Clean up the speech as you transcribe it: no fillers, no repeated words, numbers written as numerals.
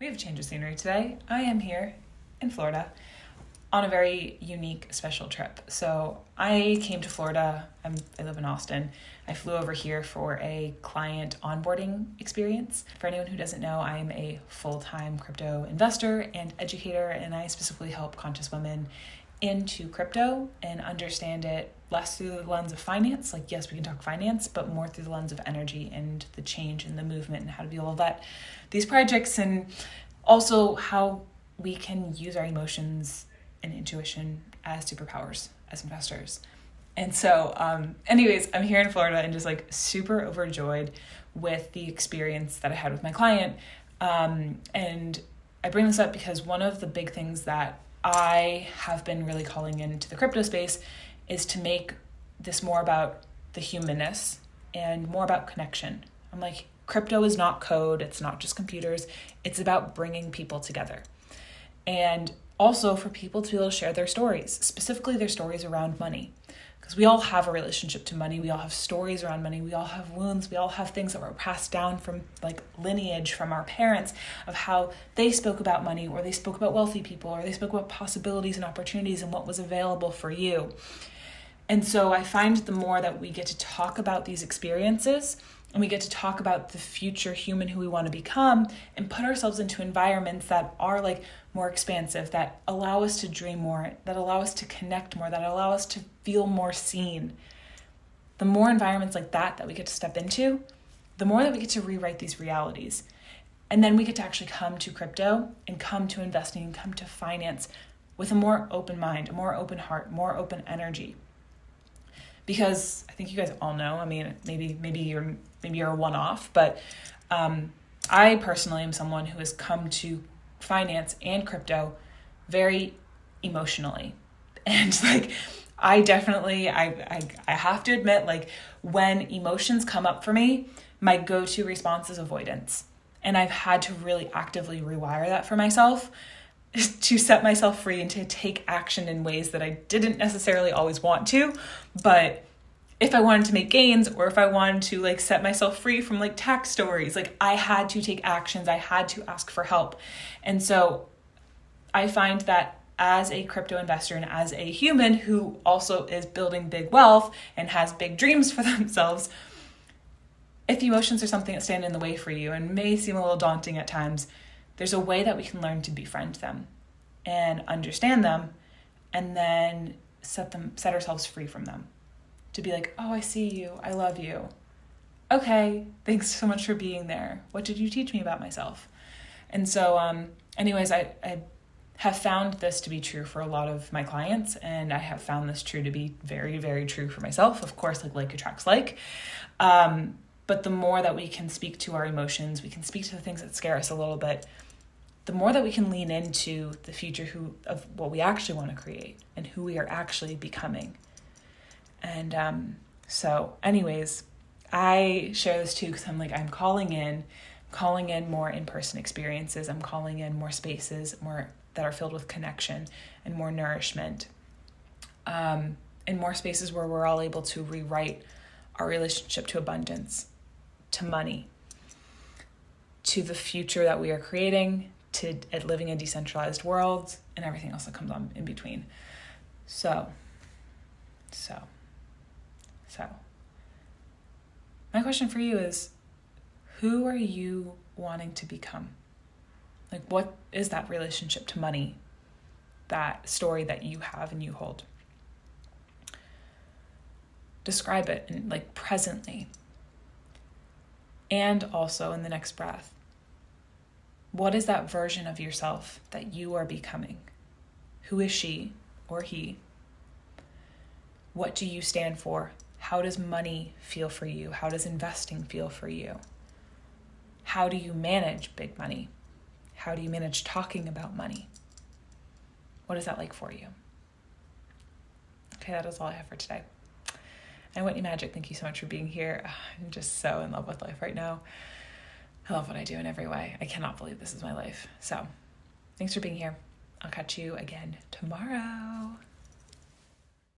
We have a change of scenery today. I am here in Florida on a very unique, special trip. So I came to Florida. I live in Austin. I flew over here for a client onboarding experience. For anyone who doesn't know, I am a full-time crypto investor and educator, and I specifically help conscious women into crypto and understand it less through the lens of finance. Like, yes, we can talk finance, but more through the lens of energy and the change and the movement and how to be all of that. These projects, and also how we can use our emotions and intuition as superpowers as investors. And so anyways, I'm here in Florida and just like super overjoyed with the experience that I had with my client. And I bring this up because one of the big things that I have been really calling into the crypto space is to make this more about the humanness and more about connection. I'm like, crypto is not code. It's not just computers. It's about bringing people together. And also for people to be able to share their stories, specifically their stories around money. Because we all have a relationship to money. We all have stories around money. We all have wounds. We all have things that were passed down from like lineage from our parents of how they spoke about money, or they spoke about wealthy people, or they spoke about possibilities and opportunities and what was available for you. And so I find the more that we get to talk about these experiences and we get to talk about the future human who we want to become and put ourselves into environments that are like more expansive, that allow us to dream more, that allow us to connect more, that allow us to feel more seen. The more environments like that we get to step into, the more that we get to rewrite these realities. And then we get to actually come to crypto and come to investing and come to finance with a more open mind, a more open heart, more open energy. Because I think you guys all know, I mean, maybe you're a one-off, but I personally am someone who has come to finance and crypto very emotionally. And like, I definitely, I have to admit, like, when emotions come up for me, my go-to response is avoidance. And I've had to really actively rewire that for myself to set myself free and to take action in ways that I didn't necessarily always want to. But if I wanted to make gains, or if I wanted to like set myself free from like tax stories, like I had to take actions, I had to ask for help. And so I find that as a crypto investor and as a human who also is building big wealth and has big dreams for themselves, if emotions are something that stand in the way for you and may seem a little daunting at times, there's a way that we can learn to befriend them and understand them, and then set ourselves free from them. To be like, oh, I see you. I love you. Okay, thanks so much for being there. What did you teach me about myself? And so anyways, I have found this to be true for a lot of my clients, and I have found this true to be very, very true for myself. Of course, like attracts like. But the more that we can speak to our emotions, we can speak to the things that scare us a little bit, the more that we can lean into the future of what we actually want to create and who we are actually becoming. And so anyways, I share this too because I'm calling in more in-person experiences. I'm calling in more spaces more that are filled with connection and more nourishment, and more spaces where we're all able to rewrite our relationship to abundance, to money, to the future that we are creating, to living in decentralized worlds, and everything else that comes on in between. So my question for you is, who are you wanting to become? Like, what is that relationship to money, that story that you have and you hold? Describe it in like presently. And also in the next breath. What is that version of yourself that you are becoming? Who is she or he? What do you stand for? How does money feel for you? How does investing feel for you? How do you manage big money? How do you manage talking about money? What is that like for you? Okay, that is all I have for today. And Whitney Magic, thank you so much for being here. I'm just so in love with life right now. I love what I do in every way. I cannot believe this is my life. So thanks for being here. I'll catch you again tomorrow.